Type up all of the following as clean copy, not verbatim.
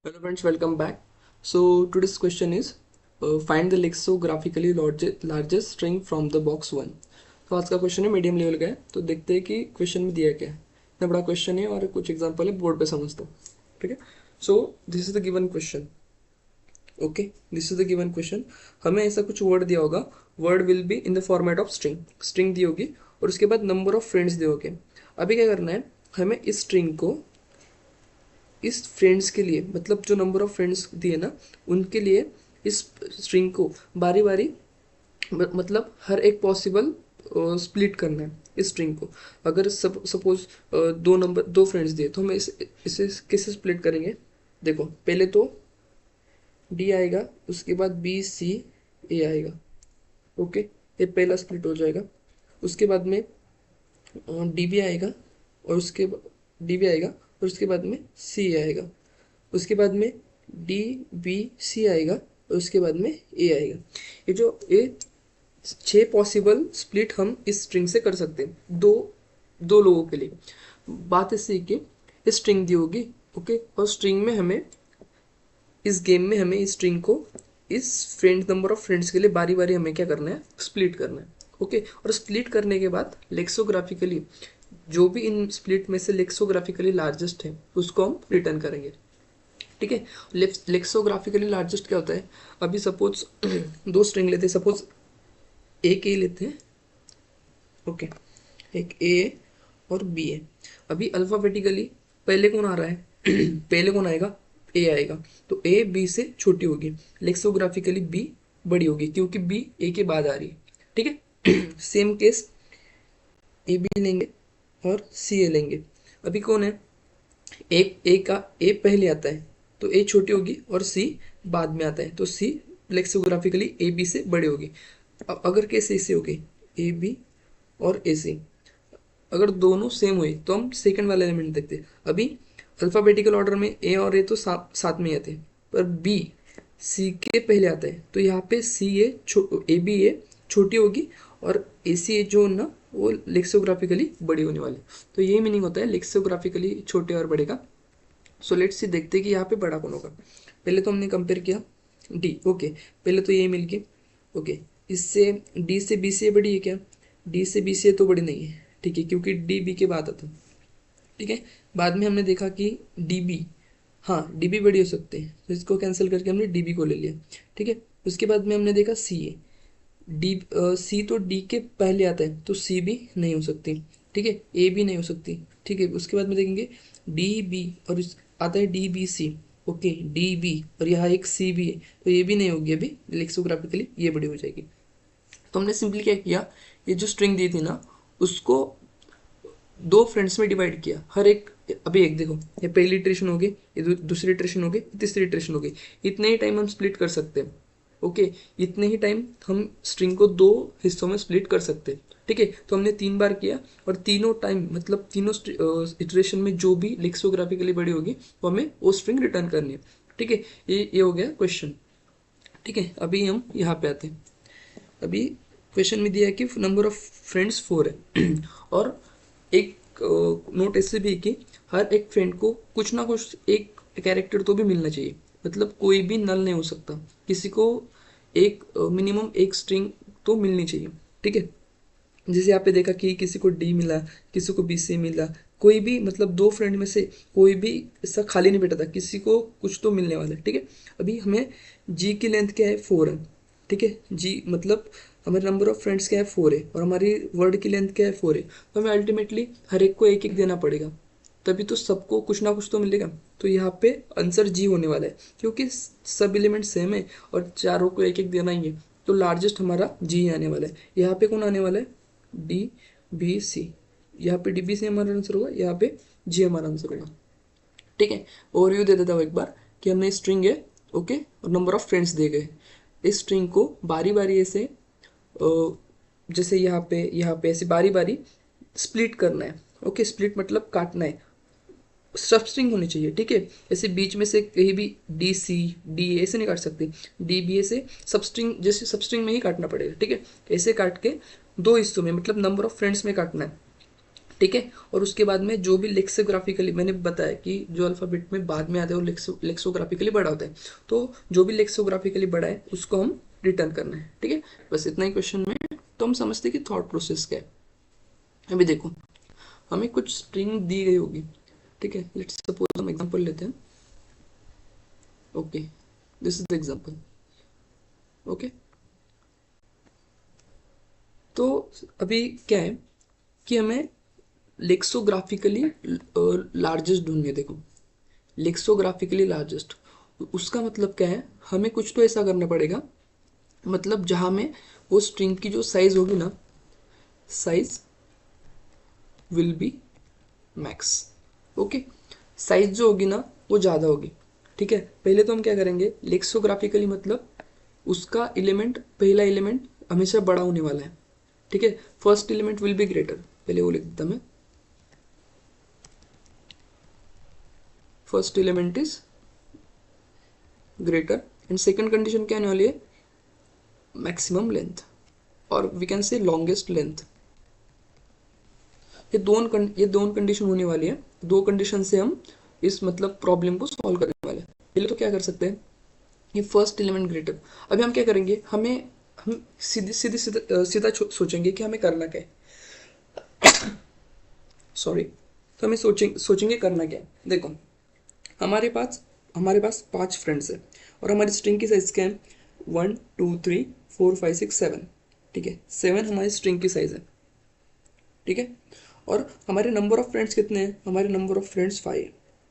Hello friends, welcome back. So today's question is find the lexicographically largest string from the box 1. तो आज का question है medium level का है, तो देखते हैं कि क्वेश्चन में दिया क्या है। इतना बड़ा क्वेश्चन है और कुछ एग्जांपल है बोर्ड पे समझता हूँ। ठीक है, so this is the given question. Okay, this is the given question. हमें ऐसा कुछ वर्ड दिया होगा, word will be in the format of string, string दी होगी और उसके बाद नंबर ऑफ फ्रेंड्स दिए होंगे। अभी क्या करना है, हमें इस स्ट्रिंग को इस फ्रेंड्स के लिए, मतलब जो नंबर ऑफ फ्रेंड्स दिए ना उनके लिए इस स्ट्रिंग को बारी बारी मतलब हर एक पॉसिबल स्प्लिट करना है इस स्ट्रिंग को। अगर सपोज दो फ्रेंड्स दिए तो हम इसे कैसे स्प्लिट करेंगे। देखो, पहले तो डी आएगा, उसके बाद बी सी ए आएगा। ओके, ये पहला स्प्लिट हो जाएगा। उसके बाद में डी बी आएगा और उसके डी बी आएगा और उसके बाद में सी आएगा। उसके बाद में डी बी सी आएगा और उसके बाद में ए आएगा। ये 6 पॉसिबल स्प्लिट हम इस स्ट्रिंग से कर सकते हैं, दो दो लोगों के लिए। बात ऐसी है कि इस स्ट्रिंग दी होगी, ओके, और स्ट्रिंग में हमें इस गेम में हमें इस स्ट्रिंग को इस फ्रेंड नंबर ऑफ फ्रेंड्स के लिए बारी बारी हमें क्या करना है, स्प्लिट करना है। ओके, और स्प्लिट करने के बाद लेक्सोग्राफिकली जो भी इन स्प्लिट में से लेक्सोग्राफिकली लार्जेस्ट है उसको हम रिटर्न करेंगे। ठीक है, लेक्सोग्राफिकली लार्जेस्ट क्या होता है। अभी सपोज दो स्ट्रिंग लेते हैं, सपोज एक ए लेते हैं। ओके, एक ए और बी है। अभी अल्फाबेटिकली पहले कौन आ रहा है पहले कौन आएगा, ए आएगा। तो ए बी से छोटी होगी, लेक्सोग्राफिकली बी बड़ी होगी क्योंकि बी ए के बाद आ रही है। ठीक है सेम केस ए बी लेंगे और सी ए लेंगे। अभी कौन है, एक ए का ए पहले आता है तो ए छोटी होगी और सी बाद में आता है तो सी लेक्सोग्राफिकली ए बी से बड़ी होगी। अब अगर केस ऐसे हो गई ए बी और ए सी, अगर दोनों सेम हुए तो हम सेकंड वाला एलिमेंट देखते हैं। अभी अल्फाबेटिकल ऑर्डर में ए और ए तो साथ में आते हैं, पर बी सी के पहले आता है तो यहाँ पे सी ए बी ए छोटी होगी और ए सी ए जो ना वो लेक्सोग्राफिकली बड़ी होने वाली। तो यही मीनिंग होता है लेक्सोग्राफिकली छोटे और बड़े का। सो लेट्स सी, देखते हैं कि यहाँ पे बड़ा कौन होगा। पहले तो हमने कंपेयर किया डी। ओके, पहले तो ये मिल गई। ओके, इससे डी से बी से बड़ी है क्या, डी से बी से तो बड़ी नहीं है। ठीक है, क्योंकि डी बी के बाद आता। ठीक है, बाद में हमने देखा कि डी बी, हाँ डी बी बड़ी हो सकते हैं तो इसको कैंसिल करके हमने डी बी को ले लिया। ठीक है, उसके बाद में हमने देखा सी ए, डी सी तो डी के पहले आता है तो सी भी नहीं हो सकती। ठीक है, ए भी नहीं हो सकती। ठीक है, उसके बाद में देखेंगे डी बी और आता है D B C. Okay, D B और यहाँ एक सी भी है तो ये भी नहीं होगी, अभी लेक्सोग्राफिकली ये बड़ी हो जाएगी। तो हमने सिंपली क्या किया, ये जो स्ट्रिंग दी थी ना उसको दो फ्रेंड्स में डिवाइड किया। हर एक, अभी एक देखो, ये पहली इटरेशन होगी, ये दूसरी इटरेशन होगी, तीसरी इटरेशन होगी। इतने ही टाइम हम स्प्लिट कर सकते हैं। ओके, इतने ही टाइम हम स्ट्रिंग को दो हिस्सों में स्प्लिट कर सकते हैं। ठीक है, तो हमने 3 बार किया और तीनों टाइम मतलब तीनों इटरेशन में जो भी लेक्सोग्राफिकली बड़ी होगी वो हमें वो स्ट्रिंग रिटर्न करनी है। ठीक है, ये हो गया क्वेश्चन। ठीक है, अभी हम यहाँ पे आते हैं। अभी क्वेश्चन में दिया है कि नंबर ऑफ फ्रेंड्स 4 है और एक नोट ऐसे भी कि हर एक फ्रेंड को कुछ ना कुछ एक कैरेक्टर तो भी मिलना चाहिए, मतलब कोई भी नल नहीं हो सकता, किसी को एक मिनिमम एक स्ट्रिंग तो मिलनी चाहिए। ठीक है, जैसे यहाँ पे देखा कि किसी को डी मिला, किसी को बी सी मिला, कोई भी मतलब दो फ्रेंड में से कोई भी ऐसा खाली नहीं बैठा था, किसी को कुछ तो मिलने वाला है। ठीक है, अभी हमें जी की लेंथ क्या है, 4 है। ठीक है, जी मतलब हमारे नंबर ऑफ फ्रेंड्स क्या है, 4 है और हमारी वर्ड की लेंथ क्या है, 4 है। तो हमें अल्टीमेटली हर एक को एक एक देना पड़ेगा, तभी तो सबको कुछ ना कुछ तो मिलेगा। तो यहाँ पे आंसर जी होने वाला है क्योंकि सब एलिमेंट सेम है और चारों को एक एक देना ही है। तो लार्जेस्ट हमारा जी आने वाला है। यहाँ पे कौन आने वाला है, डी बी सी। यहाँ पे डी बी सी हमारा आंसर होगा, यहाँ पे जी हमारा आंसर होगा। ठीक है, ओवरव्यू दे देता हूँ एक बार कि हमने स्ट्रिंग है, ओके, और नंबर ऑफ फ्रेंड्स दिए गए। इस स्ट्रिंग को बारी बारी ऐसे जैसे यहाँ पे ऐसे बारी बारी स्प्लिट करना है। ओके, स्प्लिट मतलब काटना है, सब स्ट्रिंग होनी चाहिए। ठीक है, ऐसे बीच में से कहीं भी डी सी डी ए से नहीं काट सकते, डी बी ए से सब स्ट्रिंग, जैसे सब स्ट्रिंग में ही काटना पड़ेगा। ठीक है, ऐसे काट के दो हिस्सों में मतलब नंबर ऑफ फ्रेंड्स में काटना है। ठीक है। और उसके बाद में जो भी लेक्सियोग्राफिकली, मैंने बताया कि जो अल्फाबेट में बाद में आते हैं वो लेक्सियोग्राफिकली बड़ा होता है, तो जो भी लेक्सियोग्राफिकली बड़ा है उसको हम रिटर्न करना है। ठीक है, बस इतना ही क्वेश्चन में। तो हम समझते हैं कि थॉट प्रोसेस क्या है। अभी देखो, हमें कुछ स्ट्रिंग दी गई होगी, ठीक है। लेट्स सपोज हम एग्जांपल लेते हैं। Okay, this is the example. Okay, तो अभी क्या है कि हमें लेक्सोग्राफिकली लार्जेस्ट ढूंढने, देखो लेक्सोग्राफिकली लार्जेस्ट, उसका मतलब क्या है, हमें कुछ तो ऐसा करना पड़ेगा, मतलब जहां में वो स्ट्रिंग की जो साइज होगी ना, size will be max. Okay, size जो होगी ना वो ज़्यादा होगी। ठीक है, पहले तो हम क्या करेंगे, लेक्सोग्राफिकली मतलब उसका एलिमेंट, पहला एलिमेंट हमेशा बड़ा होने वाला है। ठीक है, first element will be greater, पहले वो लिख देता मैं, first element is greater, and second condition क्या आने वाली है, मैक्सिमम लेंथ, और we can say longest length. ये दोनों कंडीशन होने वाली है। दो कंडीशन से हम इस मतलब प्रॉब्लम को सॉल्व करने वाले हैं। पहले तो क्या कर सकते हैं, ये फर्स्ट एलिमेंट ग्रेटर, अभी हम क्या करेंगे, हम सीधा सोचेंगे कि हमें करना क्या है। सॉरी, तो हमें सोचेंगे करना क्या है। देखो, हमारे पास हमारे पास 5 फ्रेंड्स है, और हमारी स्ट्रिंग की साइज क्या है, 1 2 3 4 5 6 7। ठीक है, 7 हमारी स्ट्रिंग की साइज है। ठीक है, और हमारे नंबर ऑफ फ्रेंड्स कितने हैं, हमारे नंबर ऑफ फ्रेंड्स 5।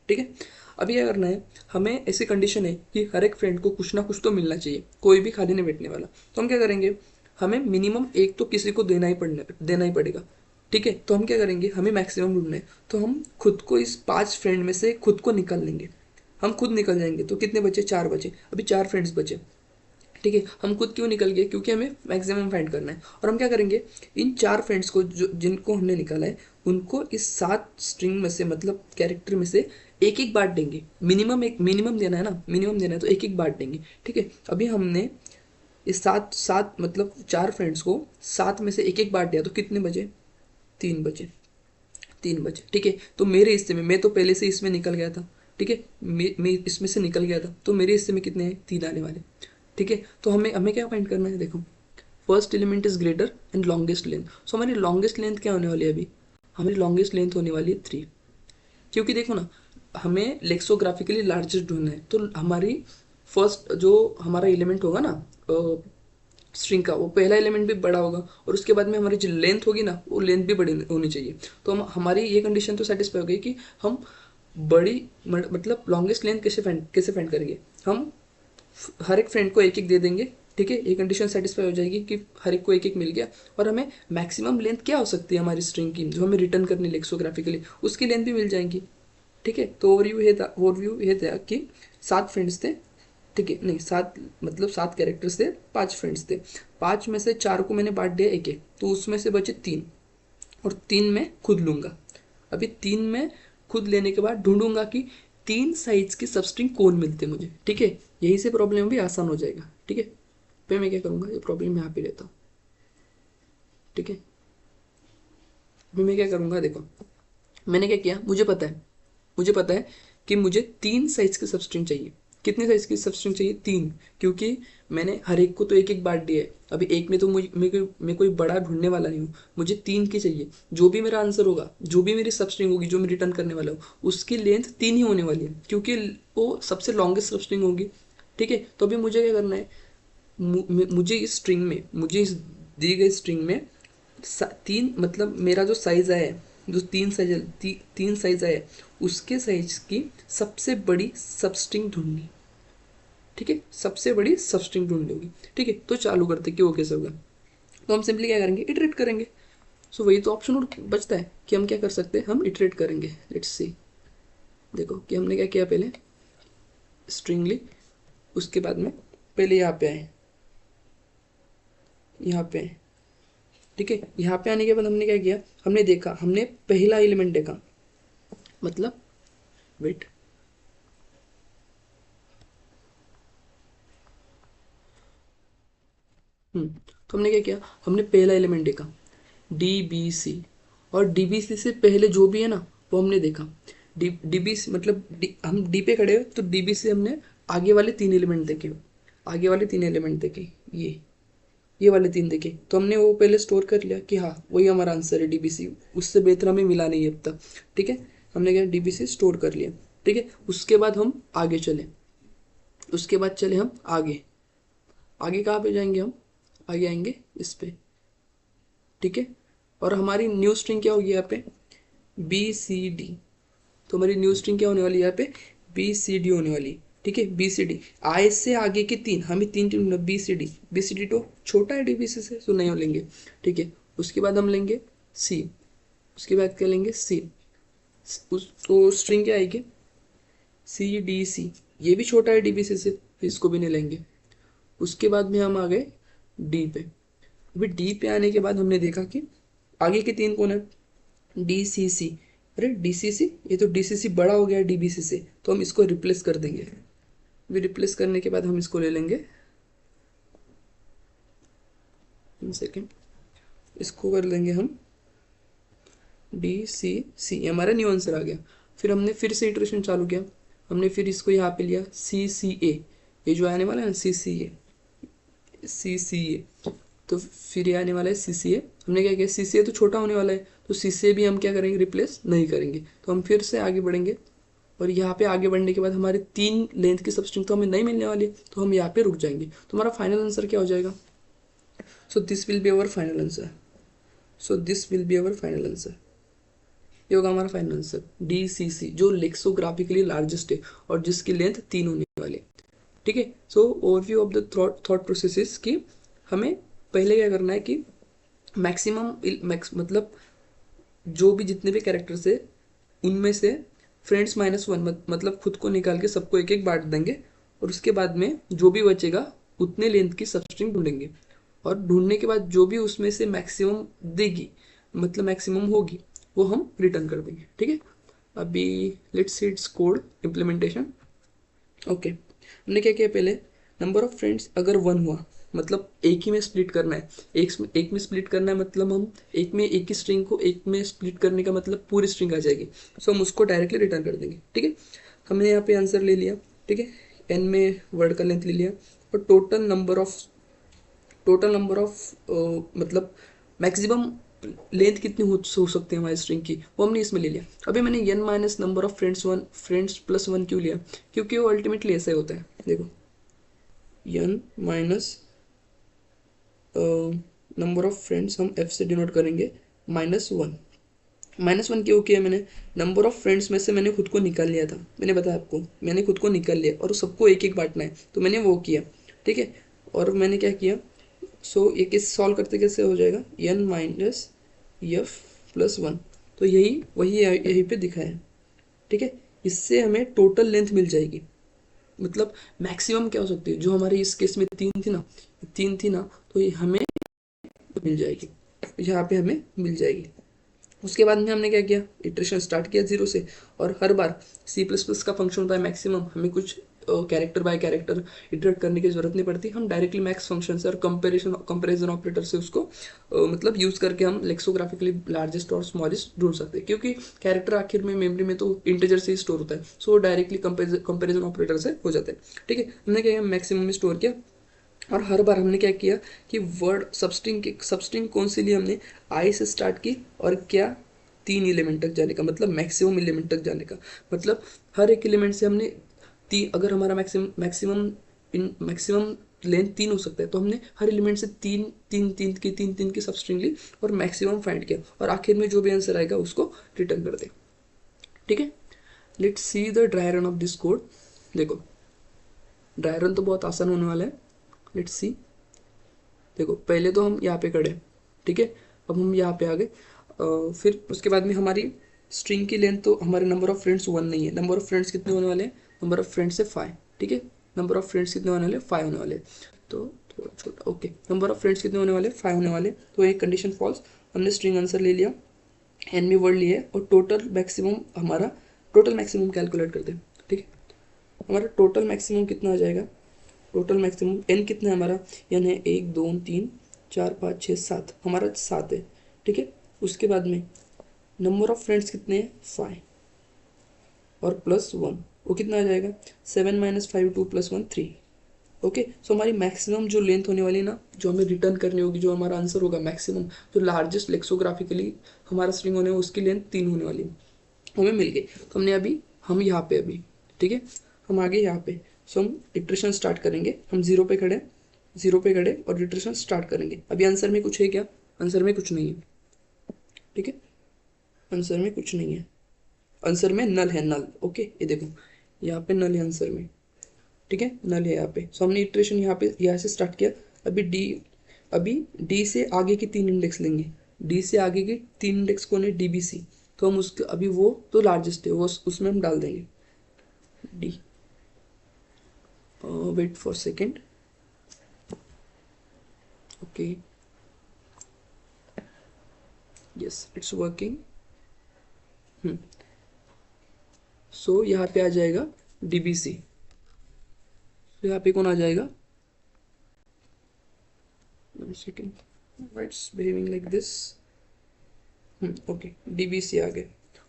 ठीक है, अभी क्या करना है, हमें ऐसी कंडीशन है कि हर एक फ्रेंड को कुछ ना कुछ तो मिलना चाहिए, कोई भी खाली नहीं बैठने वाला। तो हम क्या करेंगे, हमें मिनिमम एक तो किसी को देना ही पड़ेगा। ठीक है, तो हम क्या करेंगे, हमें मैक्सिमम ढूंढना है, तो हम खुद को इस 5 फ्रेंड में से खुद को निकाल लेंगे। हम खुद निकल जाएंगे, तो कितने बचे, 4 बचे, अभी 4 फ्रेंड्स बचे। ठीक है, हम खुद क्यों निकल गए, क्योंकि हमें मैक्सिमम फाइंड करना है। और हम क्या करेंगे, इन 4 फ्रेंड्स को जो जिनको हमने निकाला है उनको इस 7 स्ट्रिंग में से, मतलब कैरेक्टर में से एक एक बांट देंगे। मिनिमम देना है ना, मिनिमम देना है तो एक एक बांट देंगे। ठीक है, अभी हमने इस सात सात मतलब 4 फ्रेंड्स को 7 में से एक एक बांट दिया, तो कितने बचे, 3 बचे, 3 बचे। ठीक है, तो मेरे हिस्से में, मैं तो पहले से इसमें निकल गया था। ठीक है, मैं इसमें से निकल गया था, तो मेरे हिस्से में कितने हैं, 3 आने वाले। ठीक है, तो हमें हमें क्या फाइंड करना है, देखो first element is greater and longest length. So हमारी लॉन्गेस्ट लेंथ क्या होने वाली है, अभी हमारी लॉन्गेस्ट लेंथ होने वाली है 3। क्योंकि देखो ना, हमें लेक्सोग्राफिकली लार्जेस्ट ढूंढना है, तो हमारी फर्स्ट जो हमारा एलिमेंट होगा ना स्ट्रिंग का, वो पहला एलिमेंट भी बड़ा होगा, और उसके बाद में हमारी जो लेंथ होगी ना, वो लेंथ भी बड़ी होनी चाहिए। तो हम हमारी ये कंडीशन तो सेटिस्फाई हो गई कि हम बड़ी मतलब लॉन्गेस्ट लेंथ कैसे फाइंड करेंगे, हम हर एक फ्रेंड को एक एक दे देंगे। ठीक है, ये कंडीशन सेटिस्फाई हो जाएगी कि हर एक को एक एक मिल गया, और हमें मैक्सिमम लेंथ क्या हो सकती है हमारी स्ट्रिंग की, जो हमें रिटर्न करनी लेक्सोग्राफिकली, उसकी लेंथ भी मिल जाएगी। ठीक है, तो ओवरव्यू ये था कि 7 फ्रेंड्स थे। ठीक है, नहीं 7 मतलब 7 कैरेक्टर्स थे, 5 फ्रेंड्स थे, 5 में से 4 को मैंने बांट दिया एक एक, तो उसमें से बचे 3, और 3 मैं खुद लूंगा। अभी 3 में खुद लेने के बाद ढूंढूंगा कि 3 साइज की सबस्ट्रिंग कौन मिलते हैं मुझे। ठीक है, यही से प्रॉब्लम भी आसान हो जाएगा। ठीक है, फिर मैं क्या करूंगा, ये प्रॉब्लम यहाँ पे लेता हूँ। ठीक है, अभी मैं क्या करूंगा, देखो मैंने क्या किया, मुझे पता है कि मुझे 3 साइज की सबस्ट्रिंग चाहिए। कितने साइज की सबस्ट्रिंग चाहिए, 3, क्योंकि मैंने हर एक को तो एक एक बांट दिया है। अभी एक में तो मैं कोई बड़ा ढूंढने वाला नहीं हूँ, मुझे 3 की चाहिए। जो भी मेरा आंसर होगा, जो भी मेरी सबस्ट्रिंग होगी, जो मैं रिटर्न करने वाला हूँ, उसकी लेंथ 3 ही होने वाली है, क्योंकि वो सबसे लॉन्गेस्ट सबस्ट्रिंग होगी। ठीक है, तो अभी मुझे क्या करना है, मुझे इस दी गई स्ट्रिंग में 3 मतलब मेरा जो साइज है, जो 3 साइज है, उसके साइज की सबसे बड़ी सबस्ट्रिंग ढूंढनी। ठीक है, सबसे बड़ी सबस्ट्रिंग ढूंढनी होगी। ठीक है, तो चालू करते कि वो कैसे होगा। तो हम सिंपली क्या करेंगे, इटरेट करेंगे। सो वही तो ऑप्शन और बचता है कि हम क्या कर सकते हैं, हम इटरेट करेंगे। लेट्स सी, देखो कि हमने क्या किया, पहले स्ट्रिंग ली, उसके बाद में पहले यहाँ पे आए, यहाँ पे आए। ठीक है, यहाँ पे आने के बाद हमने क्या किया, हमने देखा, हमने पहला एलिमेंट देखा, मतलब वेट, तो हमने क्या किया, हमने पहला एलिमेंट देखा, डी बी सी, और डीबीसी से पहले जो भी है ना वो हमने देखा। डीबी मतलब हम डी पे खड़े हो तो डीबी से हमने आगे वाले 3 एलिमेंट देखे, आगे वाले 3 एलिमेंट देखे, ये वाले 3 देखे, तो हमने वो पहले स्टोर कर लिया कि हाँ वही हमारा आंसर है डीबीसी, उससे बेहतर हमें मिला नहीं है अब तक। ठीक है, हमने क्या डीबीसी स्टोर कर लिया। ठीक है, उसके बाद हम आगे चले, उसके बाद चले हम आगे, आगे कहाँ पे जाएंगे हम, आगे आएंगे इस पे। ठीक है, और हमारी न्यू स्ट्रिंग क्या होगी यहाँ पे, बी सी डी। तो हमारी न्यू स्ट्रिंग क्या होने वाली है यहाँ पे, बी सी डी होने वाली। ठीक है, बी सी डी, आई से आगे के 3, हमें 3 ढूंढना, B C D, B C D तो छोटा है डीबीसी से, तो नहीं लेंगे। ठीक है, उसके बाद हम लेंगे सी, उसके बाद क्या लेंगे सी, उस तो स्ट्रिंग क्या आएगी, सी डी सी, ये भी छोटा है डीबीसी से, इसको भी नहीं लेंगे। उसके बाद में हम आ गए डी पे। अभी डी पे आने के बाद हमने देखा कि आगे के 3 कौन है, डी सी सी। अरे डी सी सी, ये तो डी सी सी बड़ा हो गया है डीबीसी से, तो हम इसको रिप्लेस कर देंगे। अभी रिप्लेस करने के बाद हम इसको ले लेंगे, 1 सेकेंड, इसको कर लेंगे हम डी सी सी, हमारा न्यू आंसर आ गया। फिर हमने फिर से इटरेशन चालू किया, हमने फिर इसको यहाँ पे लिया सी सी ए, ये जो आने वाला है ना सी सी ए, सी सी ए, तो फिर ये आने वाला है सी सी ए। हमने क्या किया, सी सी ए तो छोटा होने वाला है, तो सी सी ए भी हम क्या करेंगे, रिप्लेस नहीं करेंगे। तो हम फिर से आगे बढ़ेंगे, और यहाँ पे आगे बढ़ने के बाद हमारे 3 लेंथ की सबस्ट्रिंग तो हमें नहीं मिलने वाली, तो हम यहाँ पे रुक जाएंगे। तो हमारा फाइनल आंसर क्या हो जाएगा, so this will be our final answer, so this will be our final answer, ये होगा हमारा फाइनल आंसर डी सी सी, जो लेक्सोग्राफिकली लार्जेस्ट है और जिसकी लेंथ 3 होने वाली। ठीक है, so overview of the thought processes की हमें पहले क्या करना है कि मैक्सिमम मतलब जो भी जितने भी कैरेक्टर्स है उनमें से फ्रेंड्स -1 मतलब खुद को निकाल के सबको एक एक बांट देंगे, और उसके बाद में जो भी बचेगा उतने लेंथ की सबस्ट्रिंग ढूंढेंगे, और ढूंढने के बाद जो भी उसमें से मैक्सिमम देगी, मतलब मैक्सिमम होगी, वो हम रिटर्न कर देंगे। ठीक है, अभी let's see it's code implementation. Okay, हमने क्या किया पहले, नंबर ऑफ फ्रेंड्स अगर 1 हुआ मतलब एक ही में स्प्लिट करना है, एक में स्प्लिट करना है मतलब हम एक में एक ही स्ट्रिंग को एक में स्प्लिट करने का मतलब पूरी स्ट्रिंग आ जाएगी, सो हम उसको डायरेक्टली रिटर्न कर देंगे। ठीक है, हमने यहाँ पे आंसर ले लिया। ठीक है, एन में वर्ड का लेंथ ले लिया, और टोटल नंबर ऑफ मतलब मैक्सिमम लेंथ कितनी हो सकती है हमारी स्ट्रिंग की, वो हमने इसमें ले लिया। अभी मैंने n minus number of friends plus 1 क्यों लिया, क्योंकि वो अल्टीमेटली ऐसा ही होता है। देखो n minus number of friends हम f से डिनोट करेंगे -1, -1 क्यों किया मैंने, नंबर ऑफ फ्रेंड्स में से मैंने खुद को निकाल लिया था, मैंने बताया आपको, मैंने खुद को निकाल लिया और सबको एक एक बांटना है, तो मैंने वो किया। ठीक है, और मैंने क्या किया, सो ये किस सॉल्व करते कैसे हो जाएगा, n माइनस एफ प्लस 1, तो यही पे दिखा है। ठीक है, इससे हमें टोटल लेंथ मिल जाएगी, मतलब मैक्सिमम क्या हो सकती है, जो हमारे इस केस में 3 थी ना, तो ये हमें मिल जाएगी, यहाँ पे हमें मिल जाएगी। उसके बाद में हमने क्या किया, इटरेशन स्टार्ट किया 0 से, और हर बार C++ का फंक्शन होता है मैक्सिमम, हमें कुछ कैरेक्टर बाय कैरेक्टर इटरेट करने की जरूरत नहीं पड़ती, हम डायरेक्टली मैक्स फंक्शन से और कंपैरिजन ऑपरेटर से उसको मतलब यूज करके हम लेक्सोग्राफिकली लार्जेस्ट और स्मॉलेस्ट ढूंढ सकते हैं, क्योंकि कैरेक्टर आखिर में मेमोरी में तो इंटीजर से ही स्टोर होता है, सो डायरेक्टली कंपेरिजन ऑपरेटर से हो जाता है। ठीक है, हमने क्या किया, मैक्सिमम में स्टोर किया, और हर बार हमने क्या किया कि वर्ड सबस्ट्रिंग कौन सी ली हमने, आई से स्टार्ट की, और क्या 3 एलिमेंट तक जाने का, मतलब मैक्सिमम एलिमेंट तक जाने का, मतलब हर एक एलिमेंट से हमने अगर हमारा मैक्सिमम लेंथ 3 हो सकता है, तो हमने हर एलिमेंट से तीन की सबस्ट्रिंग ली और मैक्सिमम फाइंड किया, और आखिर में जो भी आंसर आएगा उसको रिटर्न कर दे। ठीक है, let's see the dry run of this code. देखो ड्राई रन तो बहुत आसान होने वाला है, लेट्स सी। देखो पहले तो हम यहाँ पे खड़े, ठीक है, अब हम यहाँ पे आ गए, फिर उसके बाद में हमारी स्ट्रिंग की लेंथ, तो हमारे नंबर ऑफ फ्रेंड्स 1 नहीं है, नंबर ऑफ फ्रेंड्स कितने होने वाले हैं, नंबर ऑफ फ्रेंड्स है 5। ठीक है, नंबर ऑफ फ्रेंड्स कितने होने वाले, 5 होने वाले, तो थोड़ा छोटा, ओके, नंबर ऑफ फ्रेंड्स कितने होने वाले, 5 होने वाले, तो एक कंडीशन फॉल्स, हमने स्ट्रिंग आंसर ले लिया, एन में वर्ड लिए, और टोटल मैक्सिमम कैलकुलेट करते हैं। ठीक है, हमारा टोटल मैक्सिमम कितना आ जाएगा, टोटल मैक्सिमम एन कितना है हमारा, एन है 1 2 3 4 5 6 7, हमारा 7 है। ठीक है, उसके बाद में नंबर ऑफ फ्रेंड्स कितने हैं 5 और +1, वो कितना आ जाएगा 7 - 5 2 + 1 3। ओके, सो हमारी मैक्सिमम जो लेंथ होने वाली ना, जो हमें रिटर्न करनी होगी, जो हमारा आंसर होगा मैक्सिमम, जो लार्जेस्ट लेक्सोग्राफिकली हमारा स्ट्रिंग होने उसकी लेंथ 3 होने वाली है, हमें मिल गई। तो हमने अभी हम यहाँ पे अभी ठीक है, हम आगे यहाँ पे, सो हम इटरेशन स्टार्ट करेंगे। हम जीरो पे खड़े, जीरो पे खड़े और इटरेशन स्टार्ट करेंगे। अभी आंसर में कुछ है क्या? आंसर में कुछ नहीं है, ठीक है, आंसर में कुछ नहीं है, आंसर में नल है, नल। ओके, ये देखो यहाँ पे नल है आंसर में, ठीक है, नल है यहाँ पे। सो हमने इटरेशन यहाँ पे यहाँ से स्टार्ट किया। अभी डी से आगे की 3 इंडेक्स लेंगे। डी से आगे की 3 इंडेक्स कौन है? D B C. तो हम उसके अभी वो तो लार्जेस्ट है, वो उसमें हम डाल देंगे D. Wait for second. Okay, yes it's working. So यहाँ पे आ जाएगा डी बी सी। तो यहाँ पे कौन आ जाएगा? Second, it's behaving like this. Okay, D B C आ गए।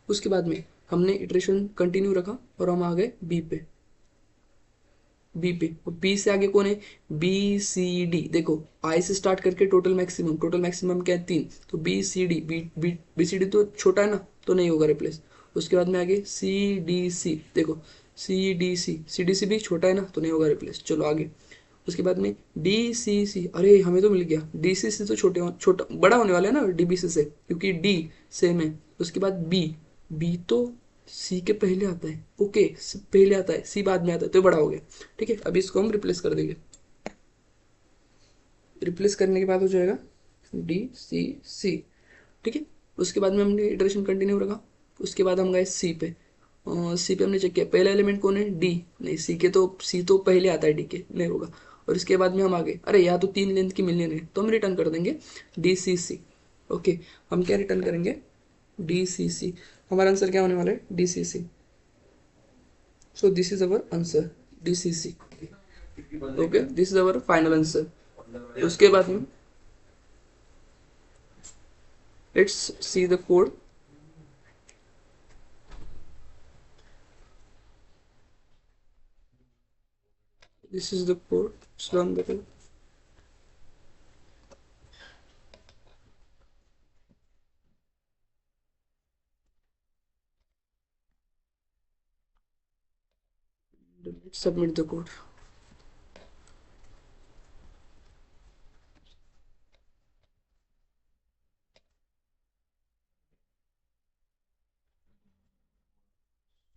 उसके बाद में हमने इटरेशन कंटिन्यू रखा और हम आ गए बी पे। बी पे, और बी से आगे कौन है? B C D. देखो आई से स्टार्ट करके टोटल मैक्सिमम, टोटल मैक्सिमम क्या है? 3। तो B C D, B C D तो छोटा है ना, तो नहीं होगा रिप्लेस। उसके बाद में आगे सी डी सी। देखो सी डी सी भी छोटा है ना, तो नहीं होगा रिप्लेस। चलो आगे। उसके बाद में डी सी सी। अरे हमें तो मिल गया, डी सी सी तो छोटा बड़ा होने वाला है ना डी बी सी से, क्योंकि डी सेम है। उसके बाद बी, बी तो सी के पहले आता है। ओके, पहले आता है, सी बाद में आता है, तो बड़ा हो गया। ठीक है, अभी इसको हम रिप्लेस कर देंगे। रिप्लेस करने के बाद हो जाएगा डी सी सी। ठीक है, उसके बाद में हमने इटरेशन कंटिन्यू रखा। उसके बाद हम गए सी पे। सी पे हमने चेक किया पहला एलिमेंट कौन है? डी। नहीं, सी तो पहले आता है, डी के नहीं होगा। और इसके बाद में हम आ गए, अरे यहाँ तो 3 लेंथ की मिलने है, तो हम रिटर्न कर देंगे डी सी सी। ओके, हम क्या रिटर्न करेंगे? D C C. हमारा आंसर क्या होने वाला है? D C C. So this is our answer, D C C. Okay, this is our final answer. उसके बाद में let's see the code. This is the code. Let's run the code. Let's submit the code.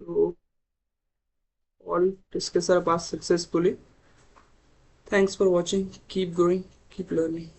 So all tests are passed successfully. Thanks for watching. Keep growing. Keep learning.